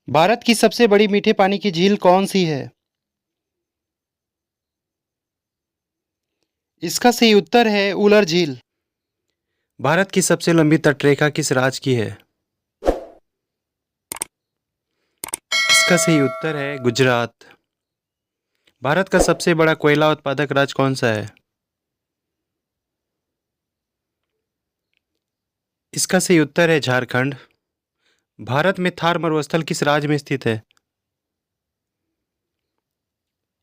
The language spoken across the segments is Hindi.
भारत की सबसे बड़ी मीठे पानी की झील कौन सी है? इसका सही उत्तर है उलर झील। भारत की सबसे लंबी तटरेखा किस राज्य की है? इसका सही उत्तर है गुजरात। भारत का सबसे बड़ा कोयला उत्पादक राज्य कौन सा है? इसका सही उत्तर है झारखंड। भारत में थार मरुस्थल किस राज्य में स्थित है?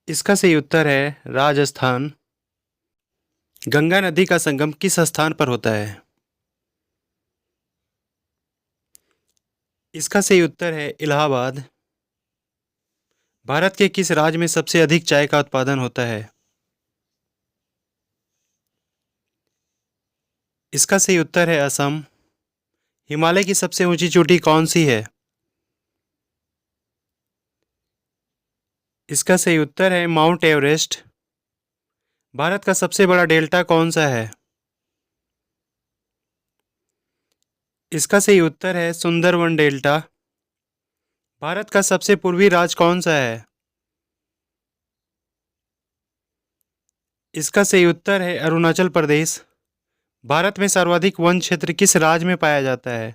इसका सही उत्तर है राजस्थान। गंगा नदी का संगम किस स्थान पर होता है? इसका सही उत्तर है इलाहाबाद। भारत के किस राज्य में सबसे अधिक चाय का उत्पादन होता है? इसका सही उत्तर है असम। हिमालय की सबसे ऊंची चोटी कौन सी है? इसका सही उत्तर है माउंट एवरेस्ट। भारत का सबसे बड़ा डेल्टा कौन सा है? इसका सही उत्तर है सुंदरवन डेल्टा। भारत का सबसे पूर्वी राज्य कौन सा है? इसका सही उत्तर है अरुणाचल प्रदेश। भारत में सर्वाधिक वन क्षेत्र किस राज्य में पाया जाता है?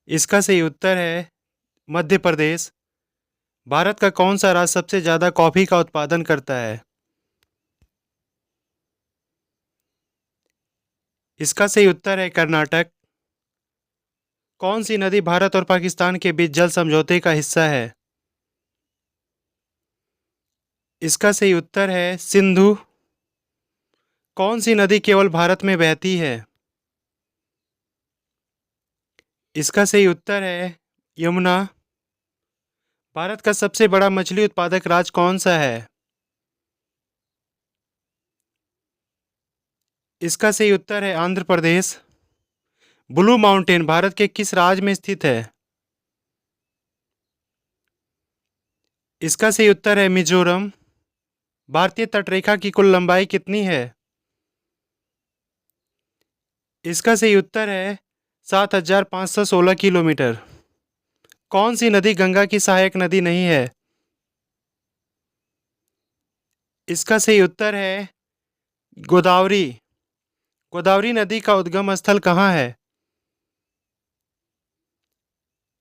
इसका सही उत्तर है मध्य प्रदेश। भारत का कौन सा राज्य सबसे ज्यादा कॉफी का उत्पादन करता है? इसका सही उत्तर है कर्नाटक। कौन सी नदी भारत और पाकिस्तान के बीच जल समझौते का हिस्सा है? इसका सही उत्तर है सिंधु। कौन सी नदी केवल भारत में बहती है? इसका सही उत्तर है यमुना। भारत का सबसे बड़ा मछली उत्पादक राज्य कौन सा है? इसका सही उत्तर है आंध्र प्रदेश। ब्लू माउंटेन भारत के किस राज्य में स्थित है? इसका सही उत्तर है मिजोरम। भारतीय तटरेखा की कुल लंबाई कितनी है? इसका सही उत्तर है 7,516 किलोमीटर। कौन सी नदी गंगा की सहायक नदी नहीं है? इसका सही उत्तर है गोदावरी। गोदावरी नदी का उद्गम स्थल कहाँ है?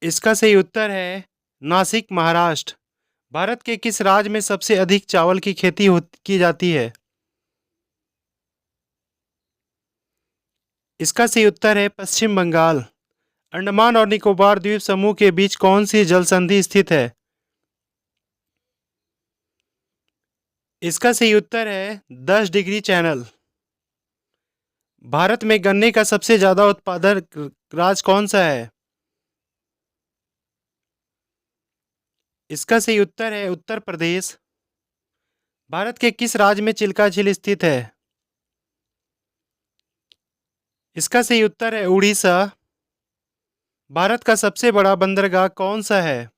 इसका सही उत्तर है नासिक महाराष्ट्र। भारत के किस राज्य में सबसे अधिक चावल की खेती की जाती है? इसका सही उत्तर है पश्चिम बंगाल। अंडमान और निकोबार द्वीप समूह के बीच कौन सी जल संधि स्थित है? इसका सही उत्तर है 10 डिग्री चैनल। भारत में गन्ने का सबसे ज्यादा उत्पादक राज्य कौन सा है? इसका सही उत्तर है उत्तर प्रदेश। भारत के किस राज्य में चिल्का झील स्थित है? इसका सही उत्तर है उड़ीसा। भारत का सबसे बड़ा बंदरगाह कौन सा है?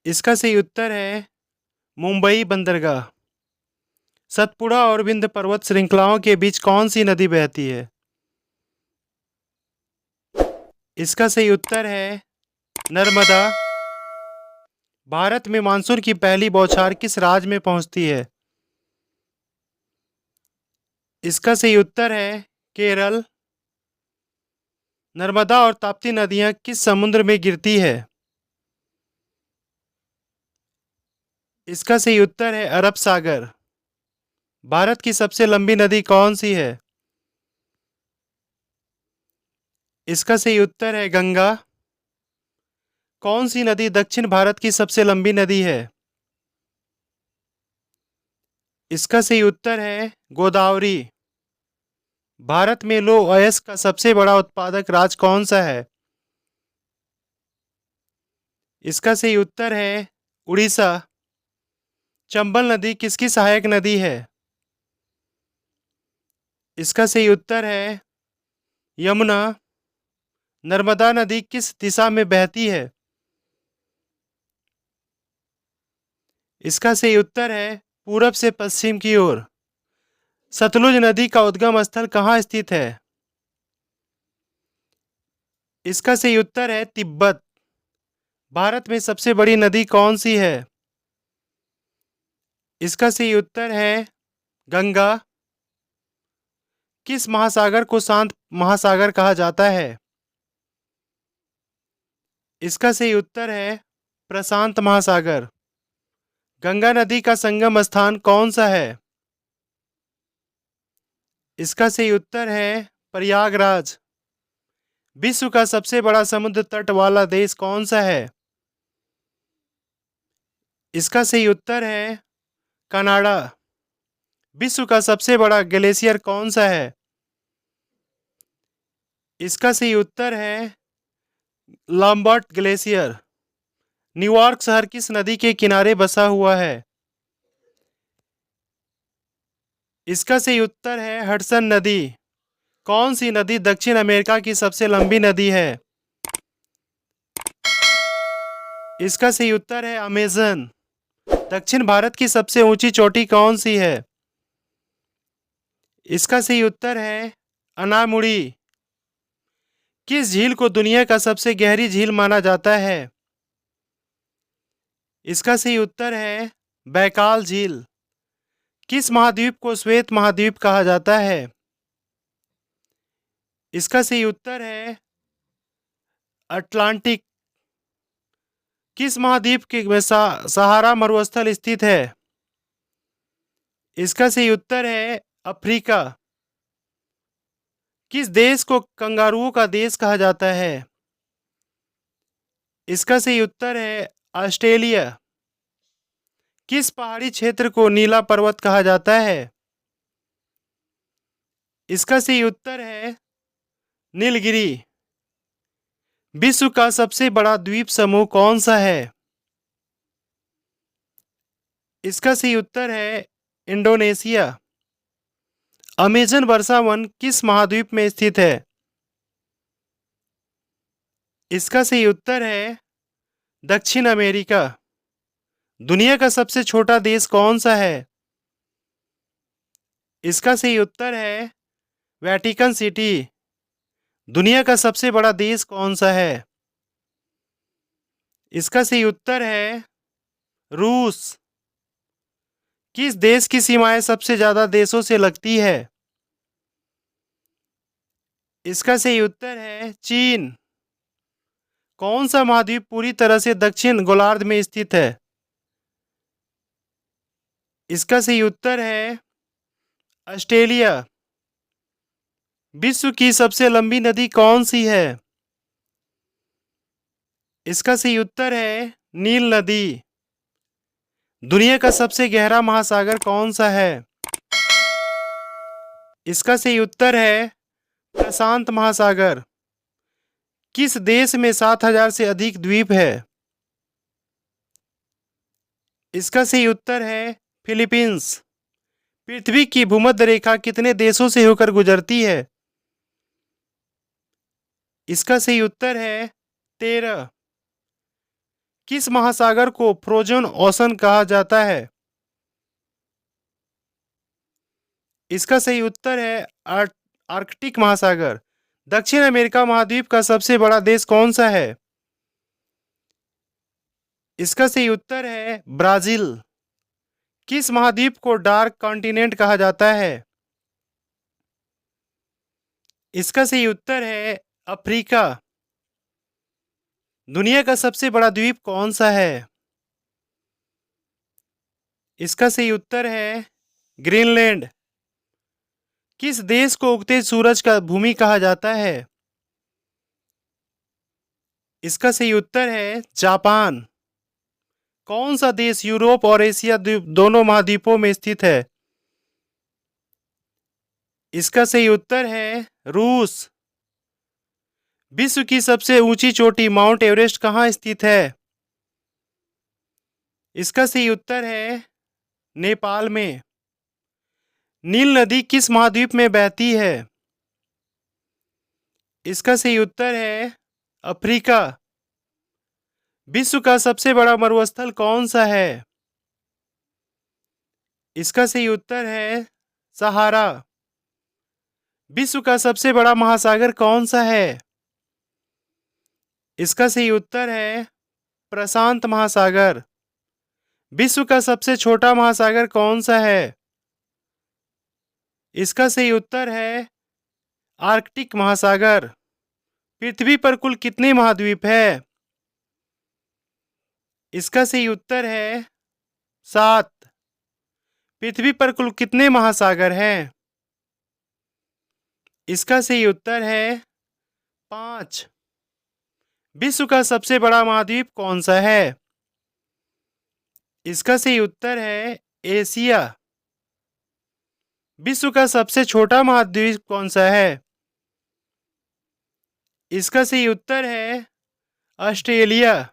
इसका सही उत्तर है मुंबई बंदरगाह। सतपुड़ा और विंध्य पर्वत श्रृंखलाओं के बीच कौन सी नदी बहती है? इसका सही उत्तर है नर्मदा। भारत में मानसून की पहली बौछार किस राज्य में पहुंचती है? इसका सही उत्तर है केरल। नर्मदा और ताप्ती नदियां किस समुद्र में गिरती है? इसका सही उत्तर है अरब सागर। भारत की सबसे लंबी नदी कौन सी है? इसका सही उत्तर है गंगा। कौन सी नदी दक्षिण भारत की सबसे लंबी नदी है? इसका सही उत्तर है गोदावरी। भारत में लौह अयस्क का सबसे बड़ा उत्पादक राज्य कौन सा है? इसका सही उत्तर है उड़ीसा। चंबल नदी किसकी सहायक नदी है? इसका सही उत्तर है यमुना। नर्मदा नदी किस दिशा में बहती है? इसका सही उत्तर है पूरब से पश्चिम की ओर। सतलुज नदी का उद्गम स्थल कहाँ स्थित है? इसका सही उत्तर है तिब्बत। भारत में सबसे बड़ी नदी कौन सी है? इसका सही उत्तर है गंगा। किस महासागर को शांत महासागर कहा जाता है? इसका सही उत्तर है प्रशांत महासागर। गंगा नदी का संगम स्थान कौन सा है? इसका सही उत्तर है प्रयागराज। विश्व का सबसे बड़ा समुद्र तट वाला देश कौन सा है? इसका सही उत्तर है कनाडा। विश्व का सबसे बड़ा ग्लेशियर कौन सा है? इसका सही उत्तर है लॉम्बार्ड ग्लेशियर। न्यूयॉर्क शहर किस नदी के किनारे बसा हुआ है? इसका सही उत्तर है हडसन नदी। कौन सी नदी दक्षिण अमेरिका की सबसे लंबी नदी है? इसका सही उत्तर है अमेजन। दक्षिण भारत की सबसे ऊंची चोटी कौन सी है? इसका सही उत्तर है अनामुड़ी। किस झील को दुनिया का सबसे गहरी झील माना जाता है? इसका सही उत्तर है बैकाल झील। किस महाद्वीप को श्वेत महाद्वीप कहा जाता है? इसका सही उत्तर है अटलांटिक। किस महाद्वीप के में सहारा मरुस्थल स्थित है? इसका सही उत्तर है अफ्रीका। किस देश को कंगारुओं का देश कहा जाता है? इसका सही उत्तर है ऑस्ट्रेलिया। किस पहाड़ी क्षेत्र को नीला पर्वत कहा जाता है? इसका सही उत्तर है नीलगिरी। विश्व का सबसे बड़ा द्वीप समूह कौन सा है? इसका सही उत्तर है इंडोनेशिया। अमेजन वर्षा वन किस महाद्वीप में स्थित है? इसका सही उत्तर है दक्षिण अमेरिका। दुनिया का सबसे छोटा देश कौन सा है? इसका सही उत्तर है वेटिकन सिटी। दुनिया का सबसे बड़ा देश कौन सा है? इसका सही उत्तर है रूस। किस देश की सीमाएं सबसे ज्यादा देशों से लगती है? इसका सही उत्तर है चीन। कौन सा महाद्वीप पूरी तरह से दक्षिण गोलार्ध में स्थित है? इसका सही उत्तर है ऑस्ट्रेलिया। विश्व की सबसे लंबी नदी कौन सी है? इसका सही उत्तर है नील नदी। दुनिया का सबसे गहरा महासागर कौन सा है? इसका सही उत्तर है प्रशांत महासागर। किस देश में 7,000 से अधिक द्वीप है? इसका सही उत्तर है फिलीपींस। पृथ्वी की भूमध्य रेखा कितने देशों से होकर गुजरती है? इसका सही उत्तर है 13। किस महासागर को फ्रोजन ओशन कहा जाता है? इसका सही उत्तर है आर्कटिक महासागर। दक्षिण अमेरिका महाद्वीप का सबसे बड़ा देश कौन सा है? इसका सही उत्तर है ब्राजील। किस महाद्वीप को डार्क कॉन्टिनेंट कहा जाता है? इसका सही उत्तर है अफ्रीका। दुनिया का सबसे बड़ा द्वीप कौन सा है? इसका सही उत्तर है ग्रीनलैंड। किस देश को उगते सूरज का भूमि कहा जाता है? इसका सही उत्तर है जापान। कौन सा देश यूरोप और एशिया दोनों महाद्वीपों में स्थित है? इसका सही उत्तर है रूस। विश्व की सबसे ऊंची चोटी माउंट एवरेस्ट कहाँ स्थित है? इसका सही उत्तर है नेपाल में। नील नदी किस महाद्वीप में बहती है? इसका सही उत्तर है अफ्रीका। विश्व का सबसे बड़ा मरुस्थल कौन सा है? इसका सही उत्तर है सहारा। विश्व का सबसे बड़ा महासागर कौन सा है? इसका सही उत्तर है प्रशांत महासागर। विश्व का सबसे छोटा महासागर कौन सा है? इसका सही उत्तर है आर्कटिक महासागर। पृथ्वी पर कुल कितने महाद्वीप है? इसका सही उत्तर है 7। पृथ्वी पर कुल कितने महासागर हैं? इसका सही उत्तर है 5। विश्व का सबसे बड़ा महाद्वीप कौन सा है? इसका सही उत्तर है एशिया। विश्व का सबसे छोटा महाद्वीप कौन सा है? इसका सही उत्तर है ऑस्ट्रेलिया।